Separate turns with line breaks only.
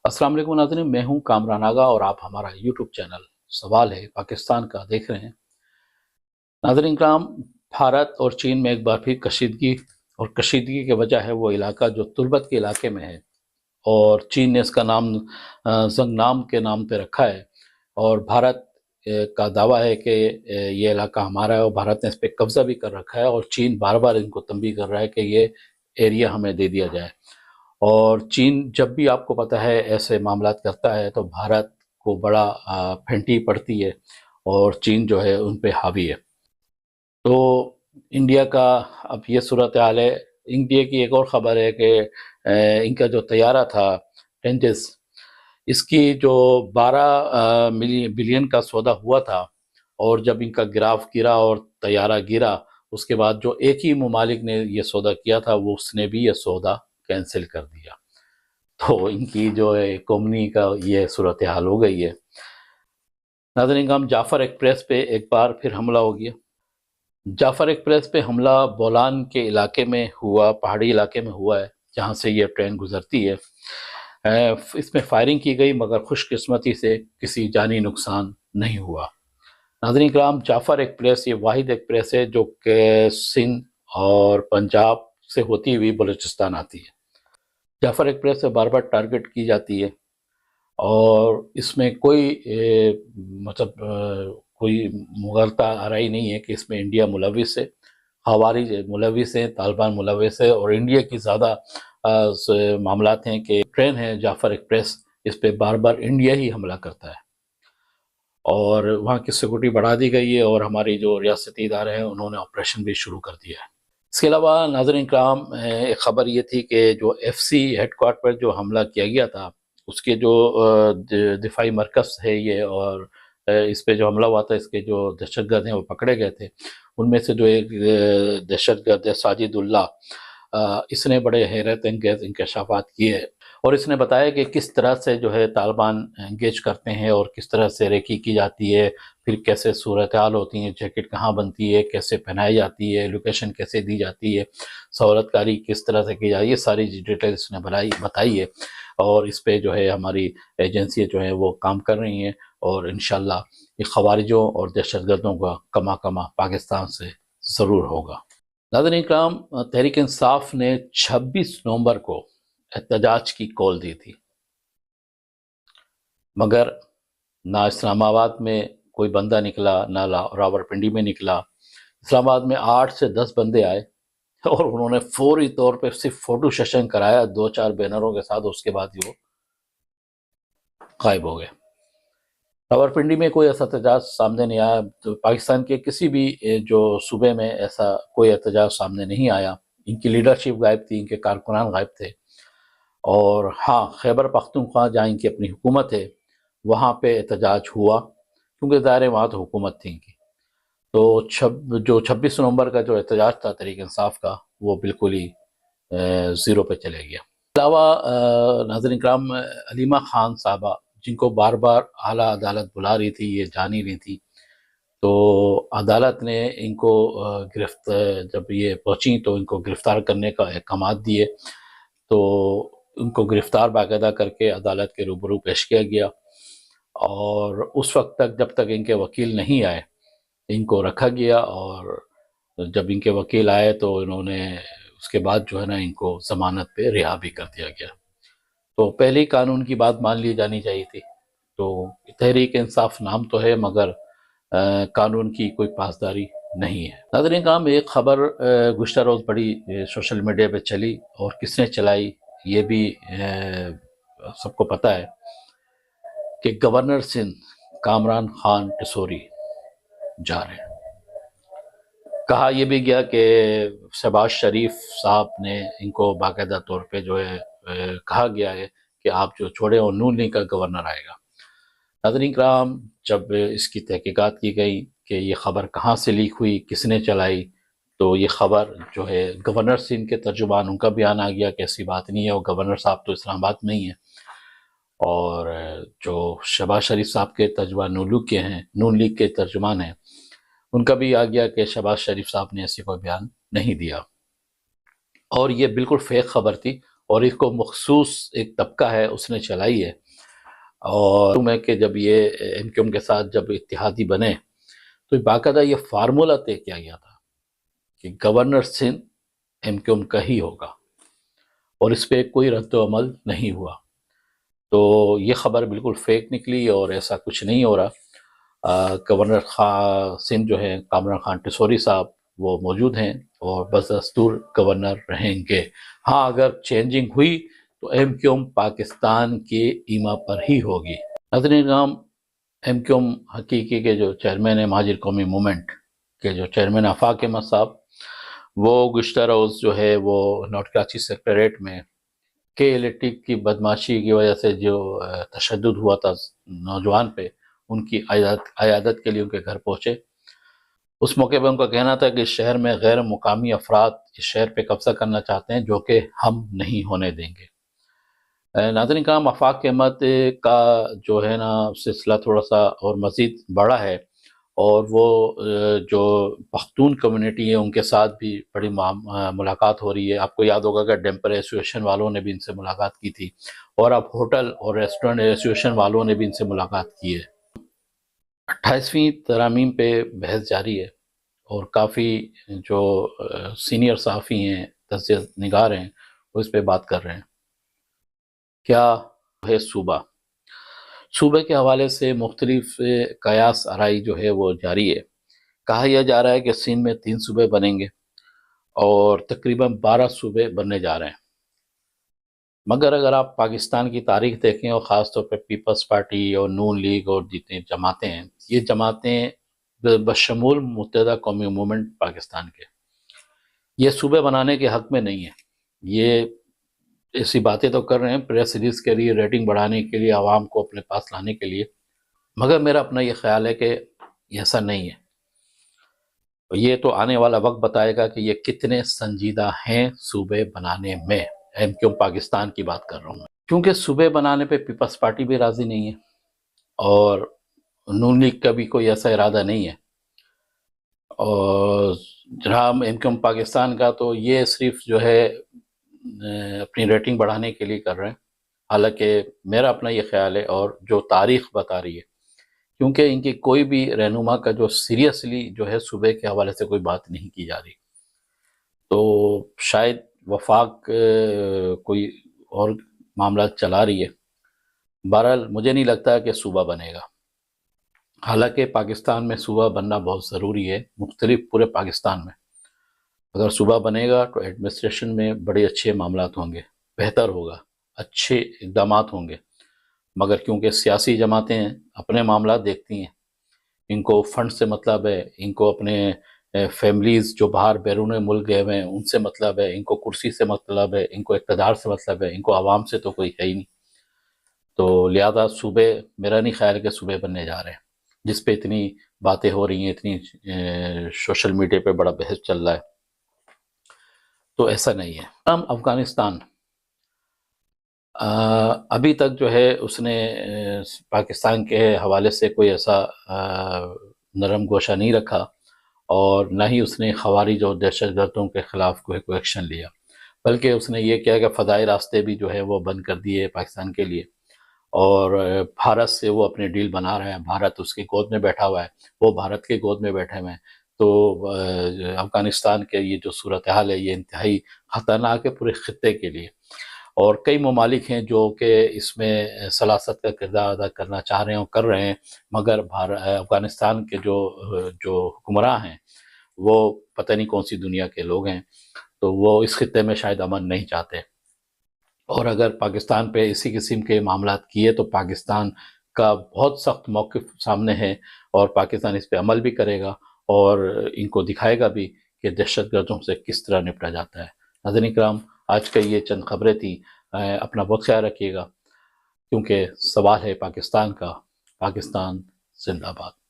अस्सलाम वालेकुम नाज़रीन, मैं हूं कामरान आगा और आप हमारा यूट्यूब चैनल सवाल है पाकिस्तान का देख रहे हैं। नाज़रीन कराम, भारत और चीन में एक बार फिर कशीदगी की वजह है वो इलाका जो तुर्बत के इलाके में है, और चीन ने इसका नाम जंगनाम के नाम पे रखा है। और भारत का दावा है कि ये इलाका हमारा है और भारत ने इस पर कब्जा भी कर रखा है, और चीन बार बार इनको तंबीह कर रहा है कि ये एरिया हमें दे दिया जाए। और चीन जब भी आपको पता है ऐसे मामलात करता है तो भारत को बड़ा फेंटी पड़ती है, और चीन जो है उन पे हावी है। तो इंडिया का अब ये सूरत हाल है। इंडिया की एक और ख़बर है कि इनका जो तैयारा था टेंजिस, इसकी जो 12 बिलियन का सौदा हुआ था, और जब इनका ग्राफ गिरा और तैयारा गिरा, उसके बाद जो एक ही ममालिक ने ये सौदा किया था वो उसने भी ये सौदा कैंसिल कर दिया। तो इनकी जो है इकोनॉमी का ये सूरत हाल हो गई है। नाज़रीन हम जाफ़र एक्सप्रेस पे एक बार फिर हमला हो गया। जाफ़र एक्सप्रेस पे हमला बोलान के इलाके में हुआ, पहाड़ी इलाके में हुआ है जहाँ से ये ट्रेन गुजरती है। इसमें फायरिंग की गई, मगर खुशकिस्मती से किसी जानी नुकसान नहीं हुआ। नाज़रीन कराम, जाफ़र एक्सप्रेस ये वाहिद एक्सप्रेस है जो कि सिंध और पंजाब से होती हुई बलूचिस्तान आती है। जाफ़र एक्सप्रेस से बार बार टारगेट की जाती है, और इसमें कोई कोई मुग़लता आराई नहीं है कि इसमें इंडिया मुलविस है। ख़वारिज मुलविस हैं, तालिबान मुलविस है, और इंडिया की ज़्यादा मामलात हैं कि ट्रेन है जाफ़र एक्सप्रेस, इस पे बार बार इंडिया ही हमला करता है, और वहाँ की सिक्योरिटी बढ़ा दी गई है, और हमारी जो रियासती इदारे हैं उन्होंने ऑपरेशन भी शुरू कर दिया है। इसके अलावा नाज़रीन कराम, एक ख़बर ये थी कि जो FC हेडक्वार्टर पर जो हमला किया गया था, उसके जो दिफाई मरकज़ है ये, और इस पे जो हमला हुआ था इसके जो दहशतगर्द हैं वो पकड़े गए थे। उनमें से जो एक दहशतगर्द है साजिदुल्लाह, इसने बड़े हैरत अंगेज़ इंकशाफात किए, और इसने बताया कि किस तरह से जो है तालिबान एंगेज करते हैं और किस तरह से रेकी की जाती है, फिर कैसे सूरत हाल होती है, जैकेट कहाँ बनती है, कैसे पहनाई जाती है, लोकेशन कैसे दी जाती है, सहूलतकारी किस तरह से की जाती है, ये सारी डिटेल इसने बताई है। और इस पे जो है हमारी एजेंसी जो है वो काम कर रही हैं, और इंशाल्लाह ये ख़वारिजों और दहशतगर्दों का कमा कमा पाकिस्तान से ज़रूर होगा। नाज़रीन इकराम, तहरीक इंसाफ ने 26 नवंबर को एहतजाज की कॉल दी थी, मगर ना इस्लामाबाद में कोई बंदा निकला, ना रावलपिंडी में निकला। इस्लामाबाद में 8 से 10 बंदे आए, और उन्होंने फौरी तौर पे सिर्फ फोटो सेशन कराया 2-4 बैनरों के साथ, उसके बाद ही वो गायब हो गए। रावलपिंडी में कोई ऐसा एहतजाज सामने नहीं आया, तो पाकिस्तान के किसी भी जो सूबे में ऐसा कोई एहतजाज सामने नहीं आया। इनकी लीडरशिप गायब थी, इनके कारकुनान गायब थे। और हाँ, खैबर पख्तूनख्वा जहाँ इनकी अपनी हुकूमत है वहाँ पे एहतजाज हुआ, क्योंकि ज़ाहिर है वहाँ तो हुकूमत थी इनकी। तो जो 26 नवंबर का जो एहतजाज था तहरीक इंसाफ का, वो बिल्कुल ही ज़ीरो पे चले गया। अलावा नाज़रीन इकराम, अलीमा खान साहबा, जिनको बार बार आला अदालत बुला रही थी, ये जा नहीं रही थी, तो अदालत ने इनको जब ये पहुंची तो इनको गिरफ्तार करने का अहकाम दिए। तो उनको गिरफ्तार बाकायदा करके अदालत के रूबरू पेश किया गया, और उस वक्त तक जब तक इनके वकील नहीं आए इनको रखा गया, और जब इनके वकील आए तो इन्होंने उसके बाद जो है ना इनको ज़मानत पे रिहा भी कर दिया गया। तो पहले ही कानून की बात मान ली जानी चाहिए थी। तो तहरीक इंसाफ नाम तो है, मगर कानून की कोई पासदारी नहीं है। नाज़रीन काम, एक ख़बर गुज़श्ता रोज़ बड़ी सोशल मीडिया पे चली, और किसने चलाई ये भी सबको पता है कि गवर्नर सिंध कामरान खान टिसोरी जा रहे हैं। कहा यह भी गया कि शहबाज शरीफ साहब ने इनको बाकायदा तौर पे जो है कहा गया है कि आप जो छोड़े और नून लीग का गवर्नर आएगा। नाज़रीन कराम, जब इसकी तहकीकात की गई कि ये ख़बर कहाँ से लीक हुई, किसने चलाई, तो ये ख़बर जो है गवर्नर सिंध के तर्जुमान, उनका बयान आ गया कि ऐसी बात नहीं है, और गवर्नर साहब तो इस्लामाबाद में ही है। और जो शहबाज शरीफ साहब के तर्जुमान नून लीग के तर्जुमान हैं, उनका भी आ गया कि शहबाज शरीफ साहब ने ऐसी कोई बयान नहीं दिया, और ये बिल्कुल फेक खबर थी, اور اس کو مخصوص ایک طبقہ ہے اس نے چلائی ہے، اور میں کہ جب یہ ایم کیو ایم کے ساتھ جب اتحادی بنے تو باقاعدہ یہ فارمولہ طے کیا گیا تھا کہ governor Sindh M Q M کا ہی ہوگا، اور اس پہ کوئی رد و عمل نہیں ہوا۔ تو یہ خبر بالکل فیک نکلی اور ایسا کچھ نہیں ہو رہا۔ گورنر سندھ جو ہے کامران خان ٹیسوری صاحب وہ موجود ہیں اور بدستور گورنر رہیں گے۔ ہاں اگر چینجنگ ہوئی تو ایم کیو ایم پاکستان کے ایما پر ہی ہوگی۔ ناظرین کرام، ایم کیو ایم حقیقی کے جو چیئرمین ہیں مہاجر قومی موومنٹ کے جو چیئرمین آفاق احمد صاحب، وہ گزشتہ روز جو ہے وہ نارتھ کراچی سیکریٹریٹ میں کے الیکٹرک کی بدماشی کی وجہ سے جو تشدد ہوا تھا نوجوان پہ، ان کی عیادت کے لیے ان کے گھر پہنچے۔ اس موقع پہ ان کا کہنا تھا کہ اس شہر میں غیر مقامی افراد اس شہر پہ قبضہ کرنا چاہتے ہیں، جو کہ ہم نہیں ہونے دیں گے۔ ناظرین کرام، آفاق احمد کا جو ہے نا سلسلہ تھوڑا سا اور مزید بڑا ہے، اور وہ جو پختون کمیونٹی ہے ان کے ساتھ بھی بڑی ملاقات ہو رہی ہے۔ آپ کو یاد ہوگا کہ ڈیمپر ایسوسیشن والوں نے بھی ان سے ملاقات کی تھی، اور اب ہوٹل اور ریسٹورنٹ ایسوسیشن والوں نے بھی ان سے ملاقات کی ہے۔ 28ویں ترامیم پہ بحث جاری ہے، اور کافی جو سینئر صحافی ہیں، تجزیہ نگار ہیں، وہ اس پہ بات کر رہے ہیں۔ کیا ہے صوبے کے حوالے سے مختلف قیاس آرائی جو ہے وہ جاری ہے۔ کہا یہ جا رہا ہے کہ سندھ میں 3 صوبے بنیں گے اور تقریباً 12 صوبے بننے جا رہے ہیں، مگر اگر آپ پاکستان کی تاریخ دیکھیں اور خاص طور پہ پیپلز پارٹی اور نون لیگ اور جتنے جماعتیں ہیں، یہ جماعتیں بشمول متحدہ قومی موومنٹ پاکستان کے، یہ صوبے بنانے کے حق میں نہیں ہے۔ یہ ایسی باتیں تو کر رہے ہیں پریس ریلیز کے لیے، ریٹنگ بڑھانے کے لیے، عوام کو اپنے پاس لانے کے لیے، مگر میرا اپنا یہ خیال ہے کہ ایسا نہیں ہے۔ یہ تو آنے والا وقت بتائے گا کہ یہ کتنے سنجیدہ ہیں صوبے بنانے میں۔ ایم کیو ایم پاکستان کی بات کر رہا ہوں، کیونکہ صوبے بنانے پہ پیپلز پارٹی بھی راضی نہیں ہے، اور نون لیگ کا بھی کوئی ایسا ارادہ نہیں ہے، اور جناب ایم کیو ایم پاکستان کا تو یہ صرف جو ہے اپنی ریٹنگ بڑھانے کے لیے کر رہے ہیں۔ حالانکہ میرا اپنا یہ خیال ہے، اور جو تاریخ بتا رہی ہے، کیونکہ ان کی کوئی بھی رہنما کا جو سیریسلی جو ہے صوبے کے حوالے سے کوئی بات نہیں کی جا رہی، تو شاید وفاق کوئی اور معاملات چلا رہی ہے۔ بہرحال مجھے نہیں لگتا کہ صوبہ بنے گا، حالانکہ پاکستان میں صوبہ بننا بہت ضروری ہے، مختلف پورے پاکستان میں۔ اگر صوبہ بنے گا تو ایڈمنسٹریشن میں بڑے اچھے معاملات ہوں گے، بہتر ہوگا، اچھے اقدامات ہوں گے، مگر کیونکہ سیاسی جماعتیں ہیں اپنے معاملات دیکھتی ہیں، ان کو فنڈ سے مطلب ہے، ان کو اپنے فیملیز جو باہر بیرون ملک گئے ہوئے ہیں ان سے مطلب ہے، ان کو کرسی سے مطلب ہے، ان کو اقتدار سے مطلب ہے، ان کو عوام سے تو کوئی ہے ہی نہیں۔ تو لہذا صوبے، میرا نہیں خیال کہ صوبے بننے جا رہے ہیں، جس پہ اتنی باتیں ہو رہی ہیں، اتنی سوشل میڈیا پہ بڑا بحث چل رہا ہے، تو ایسا نہیں ہے۔ ہم افغانستان ابھی تک جو ہے اس نے پاکستان کے حوالے سے کوئی ایسا نرم گوشہ نہیں رکھا، اور نہ ہی اس نے خوارج اور دہشت گردوں کے خلاف کوئی ایکشن لیا، بلکہ اس نے یہ کیا کہ فضائی راستے بھی جو ہے وہ بند کر دیے پاکستان کے لیے، اور بھارت سے وہ اپنے ڈیل بنا رہے ہیں۔ بھارت اس کی گود میں بیٹھا ہوا ہے، وہ بھارت کے گود میں بیٹھے ہوئے ہیں، تو افغانستان کے یہ جو صورتحال ہے یہ انتہائی خطرناک ہے پورے خطے کے لیے، اور کئی ممالک ہیں جو کہ اس میں سلاست کا کردار ادا کرنا چاہ رہے ہیں اور کر رہے ہیں، مگر افغانستان کے جو حکمراں ہیں وہ پتہ نہیں کون سی دنیا کے لوگ ہیں، تو وہ اس خطے میں شاید امن نہیں چاہتے، اور اگر پاکستان پہ اسی قسم کے معاملات کیے تو پاکستان کا بہت سخت موقف سامنے ہے، اور پاکستان اس پہ عمل بھی کرے گا اور ان کو دکھائے گا بھی کہ دہشت گردوں سے کس طرح نپٹا جاتا ہے۔ ناظرین کرام، آج کا یہ چند خبریں تھیں، اپنا بہت خیال رکھیے گا، کیونکہ سوال ہے پاکستان کا۔ پاکستان زندہ باد۔